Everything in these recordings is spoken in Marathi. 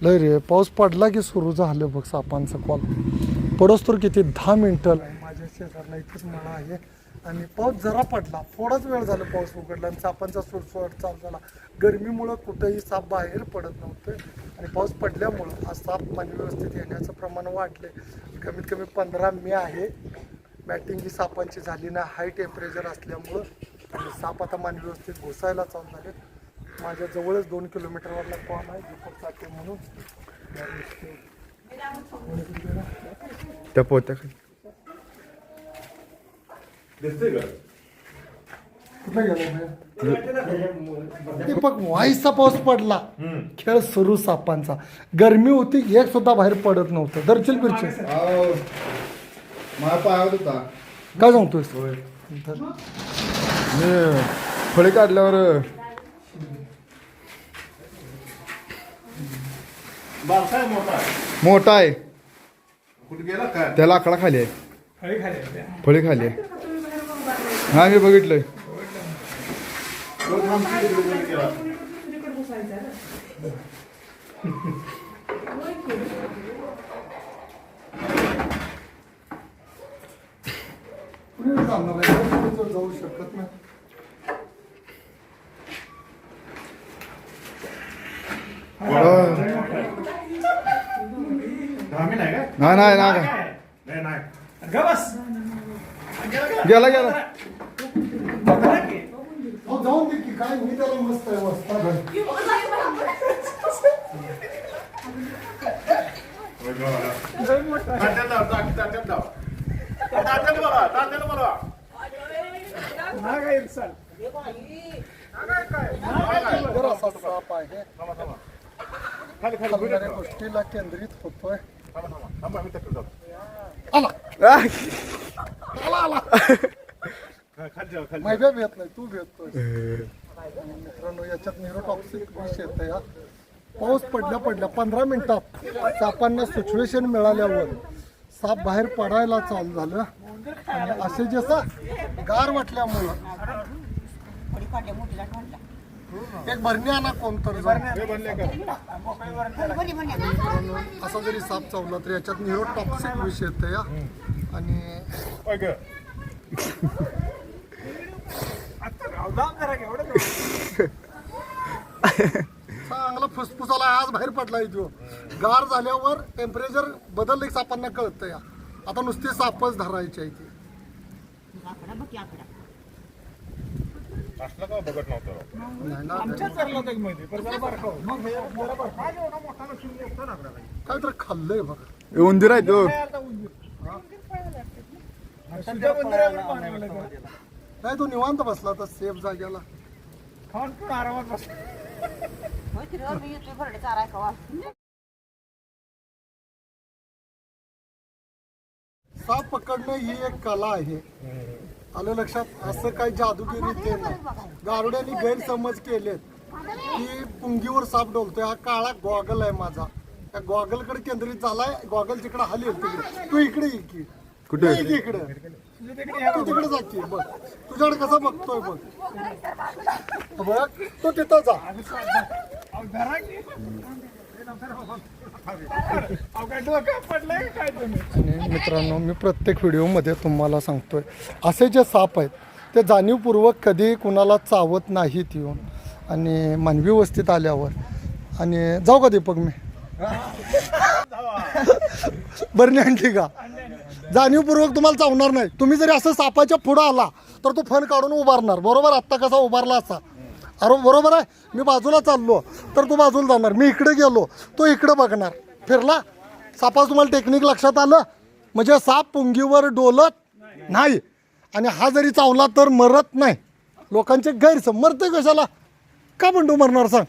लय रे पाऊस पडला की सुरू झालं बघ सापांचा कॉल. पडोस तर किती 10 मिनिटं. माझ्या शेजारला इथेच मळा आहे आणि पाऊस जरा पडला, थोडाच वेळ झाला पाऊस उघडला आणि सापांचा सुळसुळाट चालू झाला. गरमीमुळं कुठेही साप बाहेर पडत नव्हते आणि पाऊस पडल्यामुळं हा साप पाणी व्यवस्थित येण्याचं प्रमाण वाढले. कमीत कमी 15 मे आहे. बॅटिंग ही सापांची झाली ना, हाय टेम्परेचर असल्यामुळं आणि साप आता मानवी व्यवस्थित घुसायला चालू झाले. माझ्या जवळच 2 किलोमीटरवरला कॉल आहे दीपक चाके म्हणून. त्या पोत्याखाली कुठे गेला दीपक? वाईचा पाऊस पडला, खेळ सुरू सापांचा. गरमी होती, एक सुद्धा बाहेर पडत नव्हतं. दरचिल बिरचिल मला पायावर होता. काय सांगतोस? मी फळे काढल्यावर मोठा आहे. कुठे गेला काय? त्या लाकडा खाली आहे. फळे खाली आहे. हा मी बघितलंय. जाऊ शकत नाही. नाही गेला गेला. जाऊन दे की काय, मी त्याला मस्त आहे मस्त साप आहे. खालणाऱ्या गोष्टीला केंद्रित होतोय. माहिती भेट नाही, तू भेटतोय. मित्रांनो, याच्यात न्यूरोटॉक्सिक विष येतं. या पाऊस पडल्या 15 मिनिटात सापांना सिच्युएशन मिळाल्यावर साप बाहेर पडायला चालू झालं आणि असे जसं गार वाटल्यामुळं एक भरणी आणा कोणतर असा जरी साप चावला तर याच्यात न्यूरोटॉक्सिक विष येतं या. आणि चांगला फुसफुसाला आज बाहेर पडलाय तो. गार झाल्यावर टेम्परेचर बदलले सापांना कळतं या. आता नुसती सापच धरायची आहे ती. काय तर खाल्लंय बघा. उंदीर आहे तो. नाही तो निवांत बसला तर सेफ जाग्याला. साप पकडणं ही एक कला आहे. आलं लक्षात? असं काही जादूगिरी ते नाही. गारुड्यांनी गैरसमज केलेत की पुंगीवर साप डोलतोय. हा काळा गॉगल आहे माझा, त्या गॉगलकडे केंद्रित झालाय. गॉगल तिकडे हलेल तिकडे. तू इकडे ये की. कुठे? इकडे तू तिकडे जाते बघ. तुझ्याकडे कसा बघतोय बघ. बघ तो तिथं जा. मित्रांनो, मी प्रत्येक व्हिडिओमध्ये तुम्हाला सांगतोय असे जे साप आहेत ते जाणीवपूर्वक कधी कुणाला चावत नाहीत येऊन. आणि मानवी वस्तीत आल्यावर. आणि जाऊ का दीपक मी? बरणी आणली का? जाणीवपूर्वक तुम्हाला चावणार नाही. तुम्ही जरी असं सापाच्या पुढं आला तर तो फण काढून उभारणार. बरोबर? आत्ता कसा उभारला असा. अरे बरोबर आहे. मी बाजूला चाललो तर तो बाजूला जाणार. मी इकडे गेलो तो इकडे बघणार. फिरला. सापाचं तुम्हाला टेक्निक लक्षात आलं? म्हणजे साप पुंगीवर डोलत नाही आणि हा जरी चावला तर मरत नाही. लोकांचे गैरसमज. मरते कशाला? का बंडू मरणार सांग?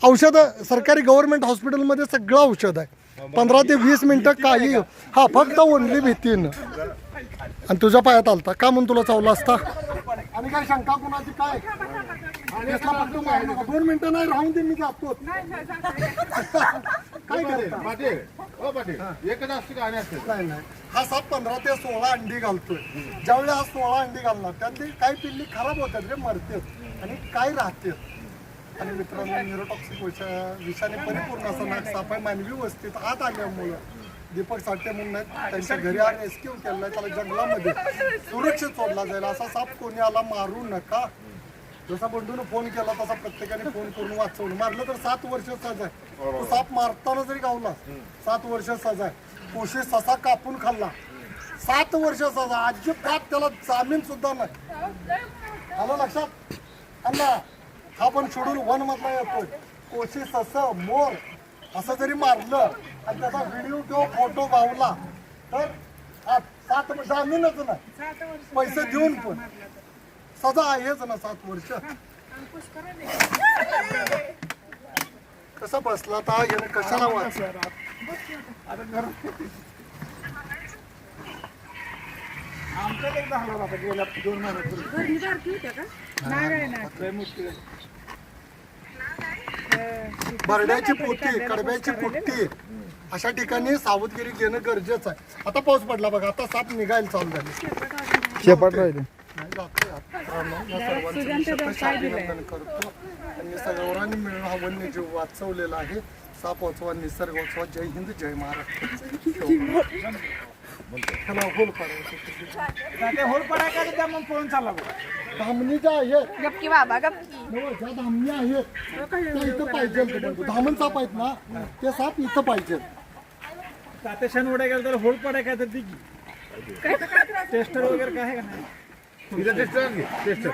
औषधं सरकारी गव्हर्नमेंट हॉस्पिटलमध्ये सगळं औषध आहे. 15 ते 20 मिनिटं काही. हा फक्त ओनली भीतीनं. आणि तुझ्या पायात आलता का म्हणून तुला चावला असता? आणि काय शंका कुणाची काय? 2 मिनिटं नाही राहून दे, मी जातो. काय करता? नाही. हा साप 15 ते 16 अंडी घालतोय. ज्यावेळी हा 16 अंडी घालणार त्यातली काही पिल्ली खराब होतात रे, मरतात आणि काही राहतात. आणि मित्रांनो न्यूरोटॉक्सिक विषाने परिपूर्ण असा नाग साप आहे. मानवी वस्तीत आत आल्यामुळं दीपक साठे म्हणून आहेत त्यांच्या घरी हा रेस्क्यू केला, त्याला जंगलामध्ये सुरक्षित सोडला जाईल. असा साप कोणी आला मारू नका. जसा बंधून फोन केला तसा प्रत्येकाने फोन करून वाचवलं. मारलं तर 7 वर्ष सजा आहे. तो साप मारताना जरी गावला 7 वर्ष सजा आहे. कोशी ससा कापून खाल्ला 7 वर्ष सजा. अजिबात त्याला जामीन सुद्धा नाही. आलं लक्षात? अण्णा हा पण शेड्यूल 1 मधला येतोय. कोशी सस मोर असं जरी मारलं आणि त्याचा व्हिडिओ किंवा फोटो गावला तर 7 जामीनच नाही. पैसे देऊन पण सजा आहेच ना 7 वर्ष. कसा बसला तर याने कशाला वाच आमच्याकडे झाला होता गेल्या 2 महिन्यापूर्वी. बरड्याची पोती, कडब्याची पुट्टी अशा ठिकाणी सावधगिरी घेणं गरजेचं आहे. आता पाऊस पडला बघा, आता साप निघायला चालू झाले. शेपाट राहिले. नाही जातोय आता. मित्रांनो, या सर्वांचं मी शतशः अभिनंदन करतो. त्यांनी सर्वांनी मिळून हा वन्यजीव वाचवलेला आहे. साप वाचवा, निसर्ग वाचवा. जय हिंद, जय महाराष्ट्र. त्याला होल पाडायचं. होल पडा का त्या मग पळून चालला बघा. धामणी ज्या आहेत गपकी बाबा गपकी. हो, ज्या धामणी आहेत त्या इथं पाहिजे. धामण साप आहेत ना ते साप इथं पाहिजे. तात्या क्षण उड्या गेला तर होल पडा काय तर दिगी टेस्टर वगैरे काय आहे का नाही? टेस्टर